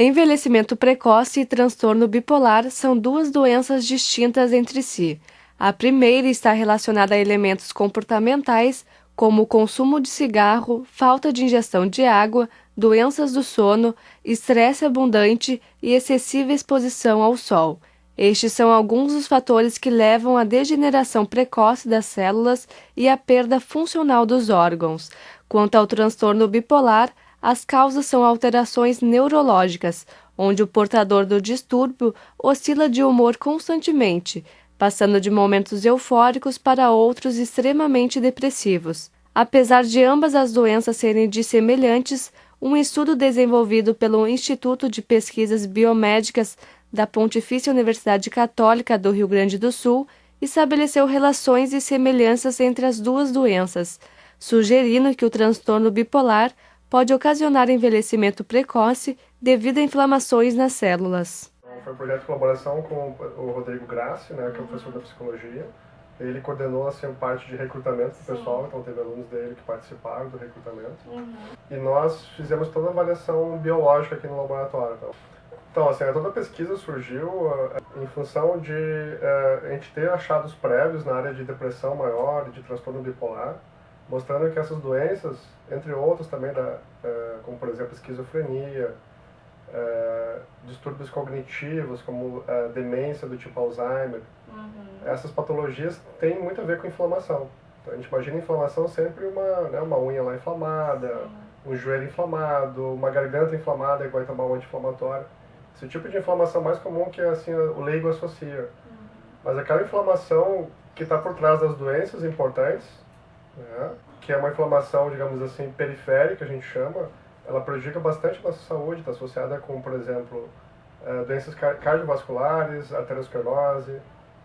Envelhecimento precoce e transtorno bipolar são duas doenças distintas entre si. A primeira está relacionada a elementos comportamentais, como o consumo de cigarro, falta de ingestão de água, doenças do sono, estresse abundante e excessiva exposição ao sol. Estes são alguns dos fatores que levam à degeneração precoce das células e à perda funcional dos órgãos. Quanto ao transtorno bipolar, as causas são alterações neurológicas, onde o portador do distúrbio oscila de humor constantemente, passando de momentos eufóricos para outros extremamente depressivos. Apesar de ambas as doenças serem dissemelhantes, um estudo desenvolvido pelo Instituto de Pesquisas Biomédicas da Pontifícia Universidade Católica do Rio Grande do Sul estabeleceu relações e semelhanças entre as duas doenças, sugerindo que o transtorno bipolar pode ocasionar envelhecimento precoce devido a inflamações nas células. Foi um projeto de colaboração com o Rodrigo Grassi, né, que é o professor da psicologia. Ele coordenou assim, a parte de recrutamento do pessoal, então teve alunos dele que participaram do recrutamento. E nós fizemos toda a avaliação biológica aqui no laboratório. Então assim, toda a pesquisa surgiu em função de a gente ter achados prévios na área de depressão maior e de transtorno bipolar, mostrando que essas doenças, entre outras também, como por exemplo esquizofrenia, distúrbios cognitivos, como demência do tipo Alzheimer, essas patologias têm muito a ver com inflamação. Então, a gente imagina inflamação sempre uma unha lá inflamada, um joelho inflamado, uma garganta inflamada, igual tomar um anti-inflamatório. Esse tipo de inflamação mais comum que assim, o leigo associa. Mas aquela inflamação que está por trás das doenças importantes, né, que é uma inflamação, digamos assim, periférica, a gente chama, ela prejudica bastante a nossa saúde, está associada com, por exemplo, doenças cardiovasculares, arteriosclerose,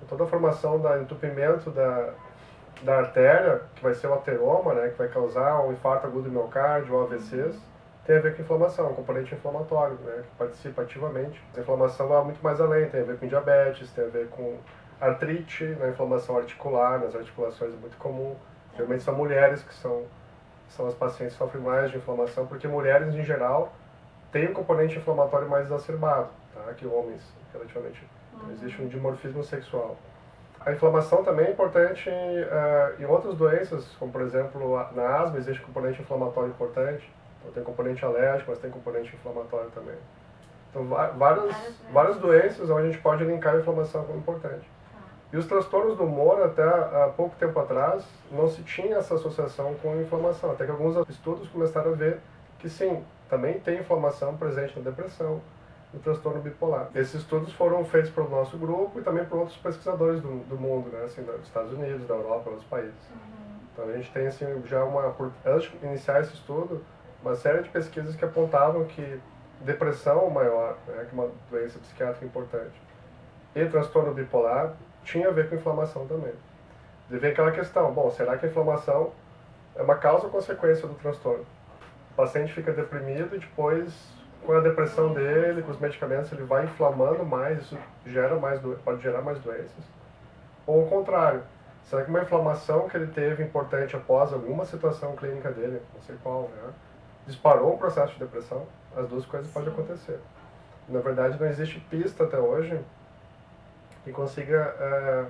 toda a formação do entupimento da artéria, que vai ser o ateroma, né, que vai causar um infarto agudo do miocárdio ou AVCs, tem a ver com inflamação, um componente inflamatório, né, que participa ativamente. A inflamação vai muito mais além, tem a ver com diabetes, tem a ver com artrite, né, inflamação articular, nas articulações é muito comum. Geralmente são mulheres que são as pacientes que sofrem mais de inflamação, porque mulheres, em geral, têm um componente inflamatório mais exacerbado, tá, que homens, relativamente. Então, existe um dimorfismo sexual. A inflamação também é importante em outras doenças, como, por exemplo, na asma existe componente inflamatório importante. Então, tem componente alérgico, mas tem componente inflamatório também. Então, várias doenças onde a gente pode linkar a inflamação como importante. E os transtornos do humor, até há pouco tempo atrás, não se tinha essa associação com inflamação. Até que alguns estudos começaram a ver que sim, também tem inflamação presente na depressão, no transtorno bipolar. Esses estudos foram feitos pelo nosso grupo e também por outros pesquisadores do mundo, né, assim, dos Estados Unidos, da Europa, outros países. Então a gente tem assim, já antes de iniciar esse estudo, uma série de pesquisas que apontavam que depressão maior, né, que é uma doença psiquiátrica importante, e transtorno bipolar tinha a ver com inflamação também. E vem aquela questão, bom, será que a inflamação é uma causa ou consequência do transtorno? O paciente fica deprimido e depois, com a depressão dele, com os medicamentos, ele vai inflamando mais, isso pode gerar mais doenças. Ou o contrário, será que uma inflamação que ele teve importante após alguma situação clínica dele, não sei qual, né, disparou um processo de depressão? As duas coisas podem acontecer. Na verdade, não existe pista até hoje que consiga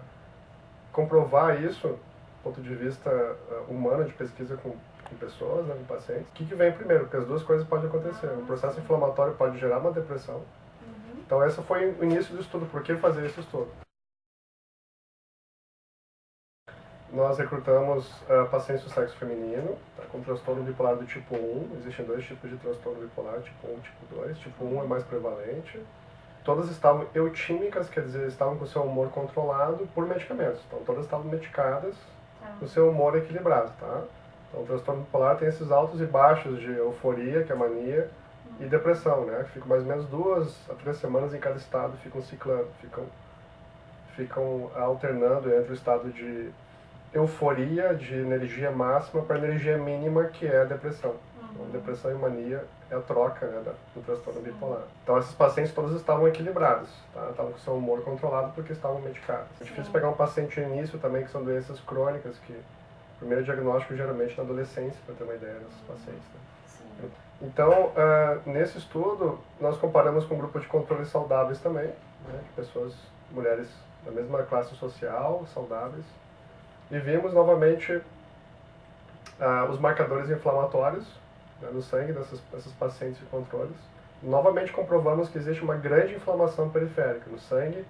comprovar isso, do ponto de vista humano, de pesquisa com pessoas, né, com pacientes. O que vem primeiro? Porque as duas coisas podem acontecer. O processo inflamatório pode gerar uma depressão. Então, esse foi o início do estudo. Por que fazer esse estudo? Nós recrutamos pacientes do sexo feminino, tá, com transtorno bipolar do tipo 1. Existem dois tipos de transtorno bipolar, tipo 1 e tipo 2. Tipo 1 é mais prevalente. Todas estavam eutímicas, quer dizer, estavam com o seu humor controlado por medicamentos. Então, todas estavam medicadas, com o seu humor equilibrado, tá? Então, o transtorno bipolar tem esses altos e baixos de euforia, que é a mania, e depressão, né? Que ficam mais ou menos 2 a 3 semanas em cada estado, ficam ciclando, ficam alternando entre o estado de euforia, de energia máxima, para energia mínima, que é a depressão. Então, depressão e mania é a troca, né, do transtorno bipolar. Então, esses pacientes todos estavam equilibrados, tá? Estavam com seu humor controlado porque estavam medicados. É difícil pegar um paciente no início também, que são doenças crônicas, que o primeiro diagnóstico geralmente na adolescência, para ter uma ideia desses pacientes. Né? Então, nesse estudo, nós comparamos com um grupo de controles saudáveis também, né, de pessoas, mulheres da mesma classe social, saudáveis, e vimos novamente os marcadores inflamatórios, né, no sangue dessas pacientes de controles. Novamente comprovamos que existe uma grande inflamação periférica no sangue,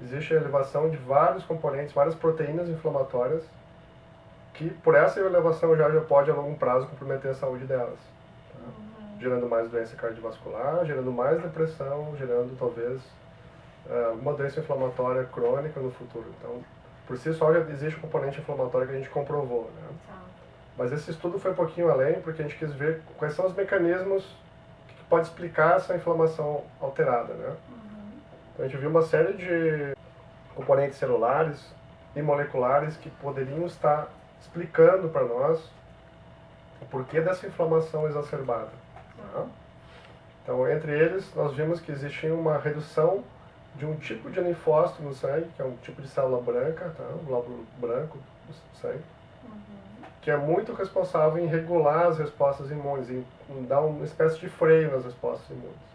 existe a elevação de vários componentes, várias proteínas inflamatórias, que por essa elevação já pode a longo prazo comprometer a saúde delas, tá? Gerando mais doença cardiovascular, gerando mais depressão, gerando talvez uma doença inflamatória crônica no futuro. Então, por si só já existe um componente inflamatório que a gente comprovou, né? Mas esse estudo foi um pouquinho além, porque a gente quis ver quais são os mecanismos que pode explicar essa inflamação alterada, né? Então a gente viu uma série de componentes celulares e moleculares que poderiam estar explicando para nós o porquê dessa inflamação exacerbada, tá? Então, entre eles, nós vimos que existia uma redução de um tipo de linfócito no sangue, que é um tipo de célula branca, tá? Um glóbulo branco do sangue, que é muito responsável em regular as respostas imunes, em dar uma espécie de freio nas respostas imunes.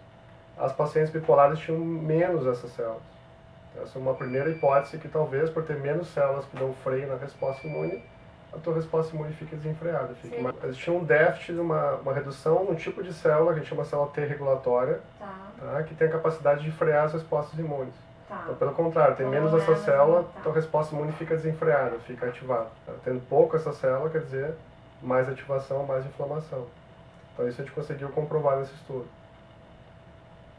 As pacientes bipolares tinham menos essas células. Essa é uma primeira hipótese que talvez por ter menos células que dão freio na resposta imune, a tua resposta imune fica desenfreada. Existia um déficit, uma redução num tipo de célula, que a gente chama de célula T regulatória, tá, que tem a capacidade de frear as respostas imunes. Então, pelo contrário, tem menos essa célula, então a resposta imune fica desenfreada, fica ativada. Tá? Tendo pouco essa célula, quer dizer, mais ativação, mais inflamação. Então isso a gente conseguiu comprovar nesse estudo.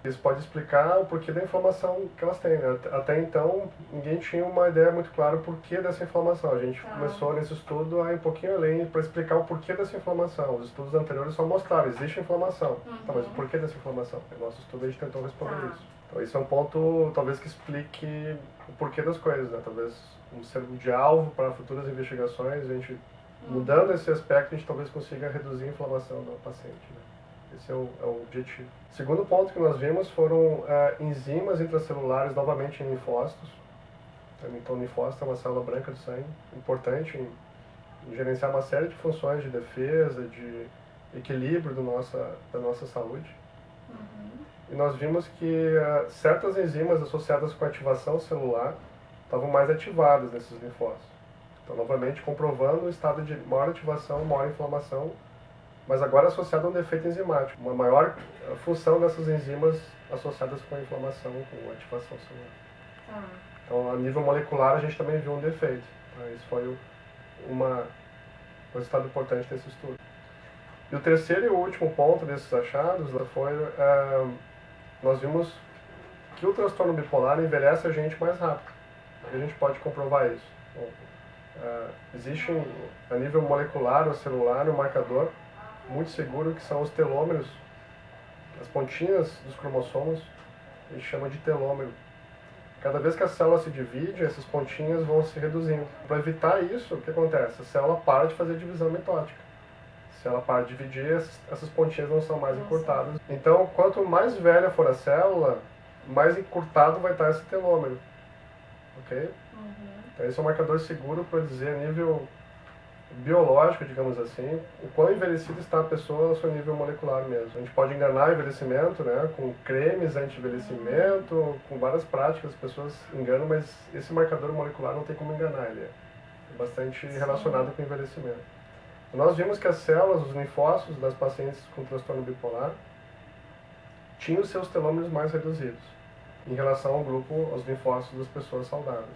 Isso pode explicar o porquê da inflamação que elas têm, né? Até então, ninguém tinha uma ideia muito clara do porquê dessa inflamação. A gente começou nesse estudo a ir um pouquinho além para explicar o porquê dessa inflamação. Os estudos anteriores só mostraram, existe inflamação. Tá, mas o porquê dessa inflamação? No nosso estudo a gente tentou responder isso. Então isso é um ponto, talvez, que explique o porquê das coisas, né? Talvez serve de alvo para futuras investigações, a gente, mudando esse aspecto, a gente talvez consiga reduzir a inflamação do paciente, né? Esse é o objetivo. O segundo ponto que nós vimos foram enzimas intracelulares, novamente em linfócitos. Então, o linfócito é uma célula branca do sangue, importante em gerenciar uma série de funções de defesa, de equilíbrio da nossa saúde. E nós vimos que certas enzimas associadas com a ativação celular estavam mais ativadas nesses linfócitos. Então, novamente, comprovando o estado de maior ativação, maior inflamação, mas agora associado a um defeito enzimático, uma maior função dessas enzimas associadas com a inflamação, com a ativação celular. Então, a nível molecular, a gente também viu um defeito. Tá? Isso foi um resultado importante desse estudo. E o terceiro e o último ponto desses achados foi, nós vimos que o transtorno bipolar envelhece a gente mais rápido. E a gente pode comprovar isso. Bom, existe, a nível molecular ou celular, um marcador muito seguro, que são os telômeros, as pontinhas dos cromossomos, a gente chama de telômero. Cada vez que a célula se divide, essas pontinhas vão se reduzindo. Para evitar isso, o que acontece? A célula para de fazer divisão mitótica. Se ela para de dividir, essas pontinhas não são mais encurtadas. Então, quanto mais velha for a célula, mais encurtado vai estar esse telômero. Ok? Então, esse é um marcador seguro para dizer a nível biológico, digamos assim, o quão envelhecida está a pessoa ao seu nível molecular mesmo. A gente pode enganar o envelhecimento, né, com cremes anti-envelhecimento, com várias práticas, as pessoas enganam, mas esse marcador molecular não tem como enganar, ele é bastante relacionado com o envelhecimento. Nós vimos que as células, os linfócitos das pacientes com transtorno bipolar tinham seus telômeros mais reduzidos em relação ao grupo, aos linfócitos das pessoas saudáveis.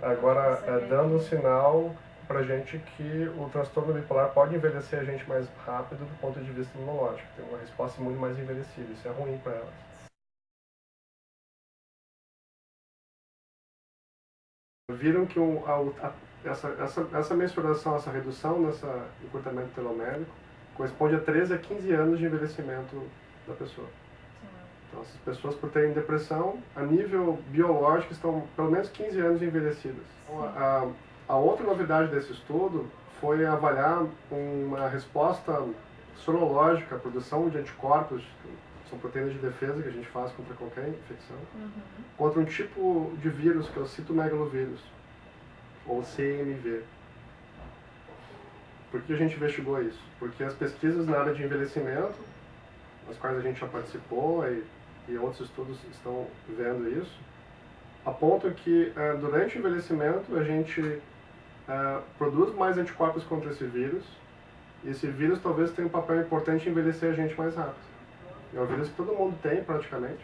Agora, dando um sinal pra gente que o transtorno bipolar pode envelhecer a gente mais rápido do ponto de vista imunológico, tem uma resposta imune mais envelhecida, isso é ruim para elas. Viram que essa mensuração, essa redução nesse encurtamento telomérico corresponde a 13 a 15 anos de envelhecimento da pessoa. Então, essas pessoas, por terem depressão, a nível biológico, estão pelo menos 15 anos envelhecidas. Então, a outra novidade desse estudo foi avaliar uma resposta sorológica, a produção de anticorpos, que são proteínas de defesa que a gente faz contra qualquer infecção, contra um tipo de vírus que é o citomegalovírus, ou CMV. Por que a gente investigou isso? Porque as pesquisas na área de envelhecimento nas quais a gente já participou e outros estudos estão vendo isso, apontam que durante o envelhecimento a gente produz mais anticorpos contra esse vírus, e esse vírus talvez tenha um papel importante em envelhecer a gente mais rápido. É um vírus que todo mundo tem praticamente.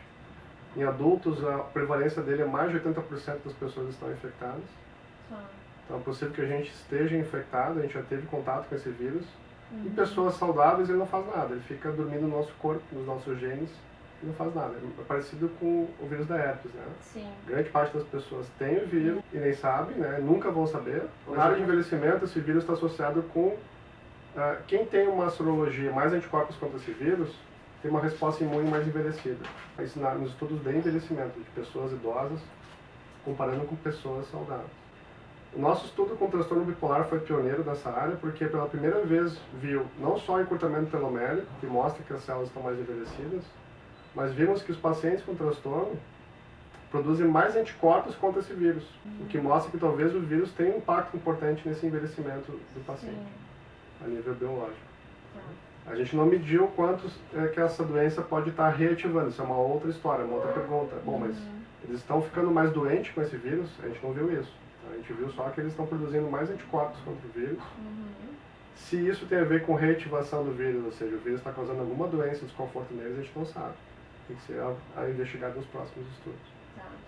Em adultos a prevalência dele é mais de 80% das pessoas estão infectadas. Então é possível que a gente esteja infectado, a gente já teve contato com esse vírus. Em pessoas saudáveis ele não faz nada, ele fica dormindo no nosso corpo, nos nossos genes, e não faz nada. É parecido com o vírus da herpes, né? Sim. Grande parte das pessoas tem o vírus e nem sabe, né? Nunca vão saber. Na área de envelhecimento, esse vírus está associado com... quem tem uma sorologia mais anticorpos contra esse vírus, tem uma resposta imune mais envelhecida. Isso nos estudos de envelhecimento, de pessoas idosas, comparando com pessoas saudáveis. O nosso estudo com transtorno bipolar foi pioneiro nessa área, porque pela primeira vez viu não só encurtamento telomérico, que mostra que as células estão mais envelhecidas, mas vimos que os pacientes com transtorno produzem mais anticorpos contra esse vírus, o que mostra que talvez o vírus tenha um impacto importante nesse envelhecimento do paciente, a nível biológico. A gente não mediu quantos que essa doença pode estar reativando, isso é uma outra história, uma outra pergunta. Bom, mas eles estão ficando mais doentes com esse vírus? A gente não viu isso. A gente viu só que eles estão produzindo mais anticorpos contra o vírus. Se isso tem a ver com reativação do vírus, ou seja, o vírus está causando alguma doença, desconforto neles, a gente não sabe. Tem que ser investigado nos próximos estudos.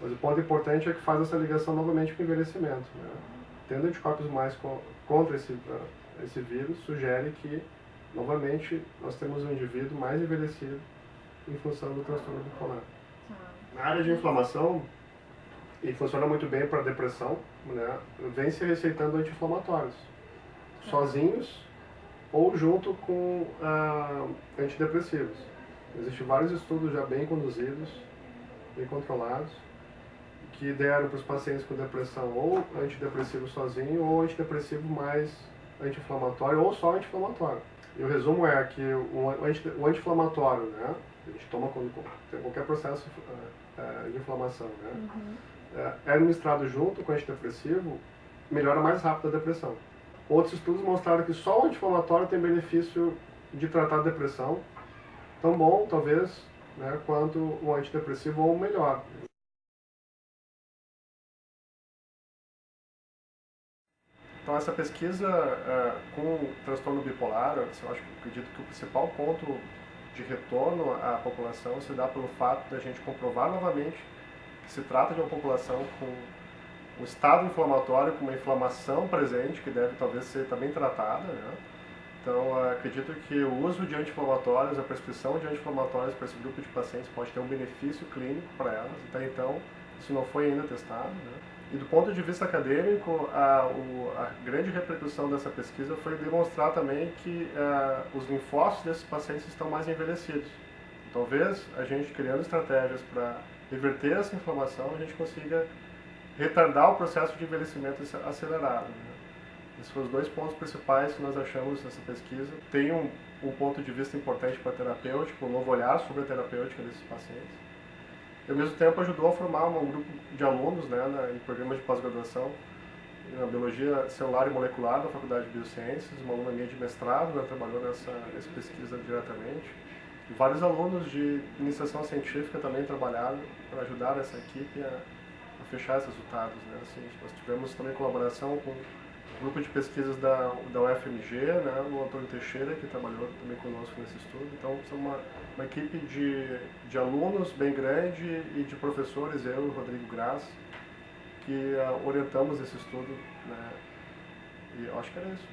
Mas o ponto importante é que faz essa ligação novamente com o envelhecimento, né? Tendo anticorpos mais contra esse vírus, sugere que, novamente, nós temos um indivíduo mais envelhecido em função do transtorno bipolar. Na área de inflamação, e funciona muito bem para depressão, né, vem se receitando anti-inflamatórios, sozinhos ou junto com antidepressivos. Existem vários estudos já bem conduzidos, bem controlados, que deram para os pacientes com depressão ou antidepressivo sozinho ou antidepressivo mais anti-inflamatório ou só anti-inflamatório. E o resumo é que o anti-inflamatório, né, a gente toma quando tem qualquer processo de inflamação, né, é administrado junto com o antidepressivo, melhora mais rápido a depressão. Outros estudos mostraram que só o anti-inflamatório tem benefício de tratar a depressão, tão bom, talvez, né, quanto o antidepressivo ou melhor. Então essa pesquisa com o transtorno bipolar, eu acredito que o principal ponto de retorno à população se dá pelo fato de a gente comprovar novamente que se trata de uma população com um estado inflamatório, com uma inflamação presente, que deve talvez ser também tratada, né? Então acredito que o uso de anti-inflamatórios, a prescrição de anti-inflamatórios para esse grupo de pacientes pode ter um benefício clínico para elas. Até então isso não foi ainda testado, né? E do ponto de vista acadêmico, a grande repercussão dessa pesquisa foi demonstrar também que os linfócitos desses pacientes estão mais envelhecidos. Talvez a gente criando estratégias para reverter essa inflamação, a gente consiga retardar o processo de envelhecimento acelerado, né? Esses foram os dois pontos principais que nós achamos nessa pesquisa. Tem um ponto de vista importante para a terapêutica, um novo olhar sobre a terapêutica desses pacientes. E ao mesmo tempo ajudou a formar um grupo de alunos, né, em programas de pós-graduação na Biologia Celular e Molecular da Faculdade de Biociências, uma aluna minha de mestrado, ela trabalhou nessa pesquisa diretamente. E vários alunos de iniciação científica também trabalharam para ajudar essa equipe a fechar esses resultados, né? Assim, nós tivemos também colaboração com um grupo de pesquisas da UFMG, né, o Antônio Teixeira, que trabalhou também conosco nesse estudo. Então, somos uma equipe de alunos bem grande e de professores, eu e o Rodrigo Graz, que orientamos esse estudo, né, e eu acho que era isso.